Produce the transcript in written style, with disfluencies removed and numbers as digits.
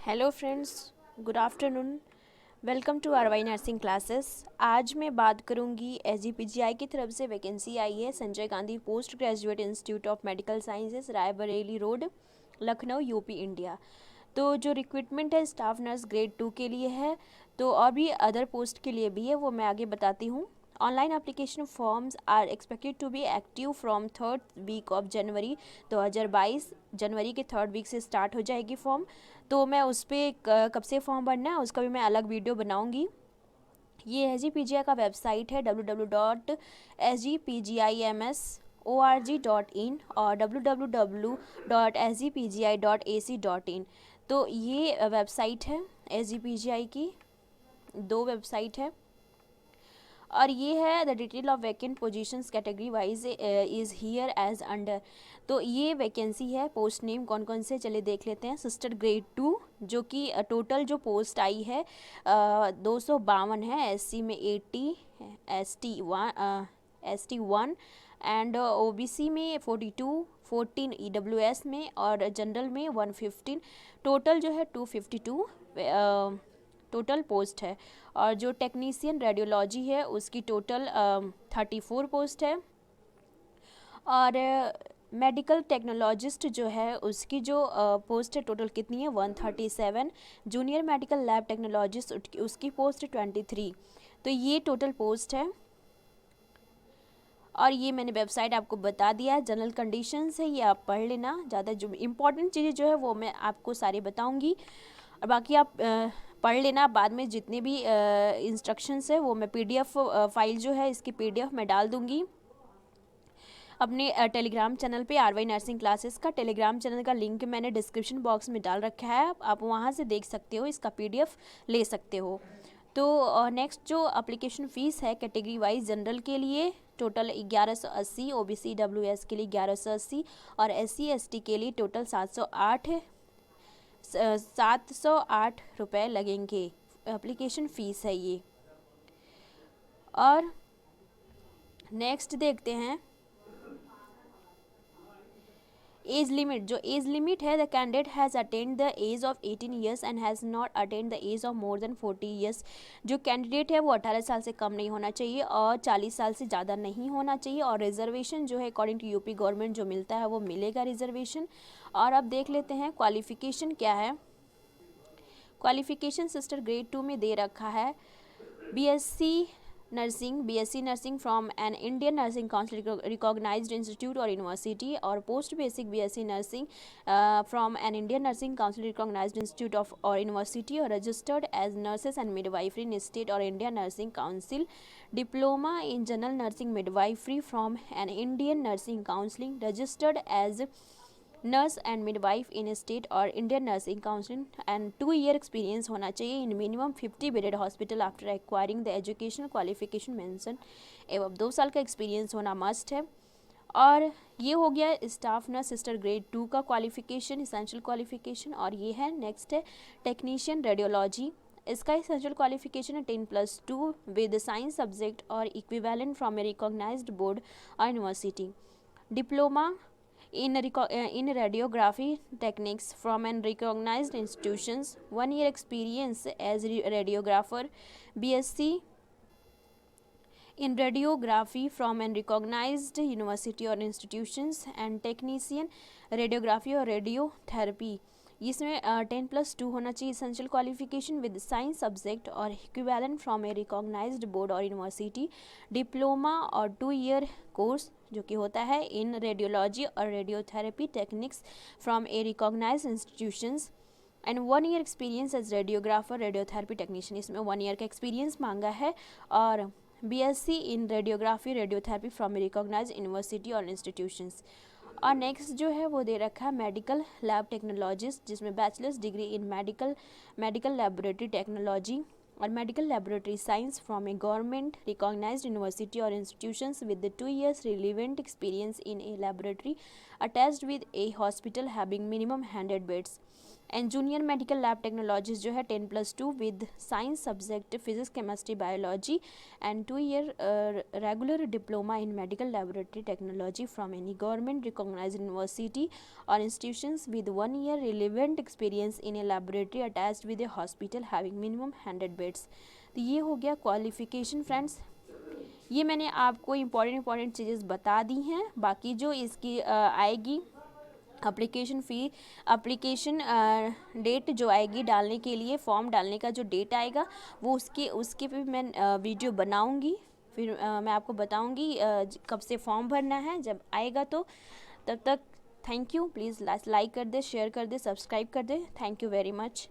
Hello friends, good afternoon. Welcome to R Y nursing classes. आज मैं बात करूंगी एसजीपीजीआई की तरफ से वैकेंसी आई है Sanjay Gandhi post graduate institute of medical sciences, Raebareli road, Lucknow, UP, India. तो जो रिक्रूटमेंट है स्टाफ नर्स ग्रेड 2 के लिए है, तो और भी अदर पोस्ट के लिए भी है, वो मैं आगे बताती हूँ। Online application forms are expected to be active from 3rd week of January 2022। जनवरी के 3rd वीक से स्टार्ट हो जाएगी फॉर्म। तो मैं उस पर कब से फॉर्म भरना है उसका भी मैं अलग वीडियो बनाऊंगी। ये एसजीपीजीआई का वेबसाइट है www.sgpgims.org.in और www.sgpgi.ac.in। तो ये वेबसाइट है एसजीपीजीआई की, दो वेबसाइट है। और ये है the detail of vacant positions category wise is here as under. तो ये वैकेंसी है, पोस्ट नेम कौन कौन से चले देख लेते हैं। सिस्टर ग्रेड 2, जो कि टोटल जो पोस्ट आई है 252 है। एससी में 80, एसटी 1 एंड ओबीसी में 42, 14 ईडब्ल्यूएस में और जनरल में 115। टोटल जो है 252 टोटल पोस्ट है। और जो टेक्नीशियन रेडियोलॉजी है उसकी टोटल 34 पोस्ट है। और मेडिकल टेक्नोलॉजिस्ट जो है उसकी जो पोस्ट है टोटल कितनी है 137। जूनियर मेडिकल लैब टेक्नोलॉजिस्ट उसकी पोस्ट 23। तो ये टोटल पोस्ट है। और ये मैंने वेबसाइट आपको बता दिया है। जनरल कंडीशंस है, ये आप पढ़ लेना। ज़्यादा जो इम्पोर्टेंट चीज़ें जो है वो मैं आपको सारी बताऊंगी और बाकी आप पढ़ लेना। बाद में जितने भी इंस्ट्रक्शंस है वो मैं पीडीएफ फाइल जो है इसकी पीडीएफ में डाल दूंगी अपने टेलीग्राम चैनल पे। आर वाई नर्सिंग क्लासेस का टेलीग्राम चैनल का लिंक मैंने डिस्क्रिप्शन बॉक्स में डाल रखा है, आप वहाँ से देख सकते हो, इसका पीडीएफ ले सकते हो। तो नेक्स्ट जो अप्लीकेशन फ़ीस है कैटेगरी वाइज जनरल के लिए टोटल 1180, ओबीसी डब्ल्यूएस के लिए 1180 और एससी एसटी के लिए टोटल 708 रुपये लगेंगे। एप्लीकेशन फ़ीस है ये। और नेक्स्ट देखते हैं एज लिमिट। जो एज लिमिट है, the candidate has attend the age of 18 years and has not attend the age of more than 40 years. जो कैंडिडेट है वो 18 साल से कम नहीं होना चाहिए और 40 साल से ज़्यादा नहीं होना चाहिए। और रिजर्वेशन जो है अकॉर्डिंग टू यूपी गवर्नमेंट जो मिलता है वो मिलेगा रिजर्वेशन। और अब देख लेते हैं क्वालिफ़िकेशन क्या है। क्वालिफ़िकेशन सिस्टर ग्रेड 2 में दे रखा है BSc nursing from an Indian nursing council recognised institute और यूनिवर्सिटी, और post basic BSc nursing from an Indian nursing council recognised institute of और यूनिवर्सिटी और registered as nurses and midwifery in state और Indian nursing council. Diploma in general nursing midwifery from an Indian nursing counselling registered as nurse and midwife in state और Indian nursing council and 2 year experience होना चाहिए इन minimum 50 bedded hospital after acquiring the educational qualification mention एवं 2 साल का experience होना must है। और ये हो गया स्टाफ नर्स सिस्टर ग्रेड 2 का क्वालिफिकेशन, इसेंशियल क्वालिफिकेशन। और ये है नेक्स्ट है टेक्नीशियन रेडियोलॉजी। इसका इसेंशियल क्वालिफिकेशन है 10+2 विद साइंस सब्जेक्ट और equivalent from a recognised board और university. Diploma in radiography techniques from an recognized institutions, 1 year experience as radiographer, BSc in radiography from an recognized university or institutions and technician radiography और radiotherapy। इसमें 10+2 होना चाहिए essential qualification with science subject और equivalent from a recognised board और university. Diploma और 2 year course जो कि होता है इन रेडियोलॉजी और radiotherapy techniques from a recognised institutions and 1 year experience as radiographer radiotherapy technician. इसमें 1 ईयर का एक्सपीरियंस मांगा है। और BSc in radiography radiotherapy from a recognised university और इंस्टीट्यूशंस। और नेक्स्ट जो है वो दे रखा है मेडिकल लैब टेक्नोलॉजिस्ट, जिसमें bachelor's degree in medical laboratory technology और medical laboratory science from a government recognised university और institutions with 2 years relevant experience in a laboratory attached with a hospital having minimum 100 beds। And junior medical lab technologies जो है 10+2 with science subject physics chemistry biology and 2 year regular diploma in medical laboratory technology from any government recognised university और institutions with 1 year relevant experience in a laboratory attached with a hospital having minimum 100 beds. तो ये हो गया qualification friends. ये मैंने आपको important चीज़ें बता दी हैं। बाकी जो इसकी आएगी एप्लीकेशन डेट जो आएगी डालने के लिए, फॉर्म डालने का जो डेट आएगा वो उसके पे मैं वीडियो बनाऊंगी। फिर मैं आपको बताऊंगी कब से फॉर्म भरना है जब आएगा। तो तब तक थैंक यू। प्लीज़ लाइक कर दे, शेयर कर दे, सब्सक्राइब कर दे। Thank you very much.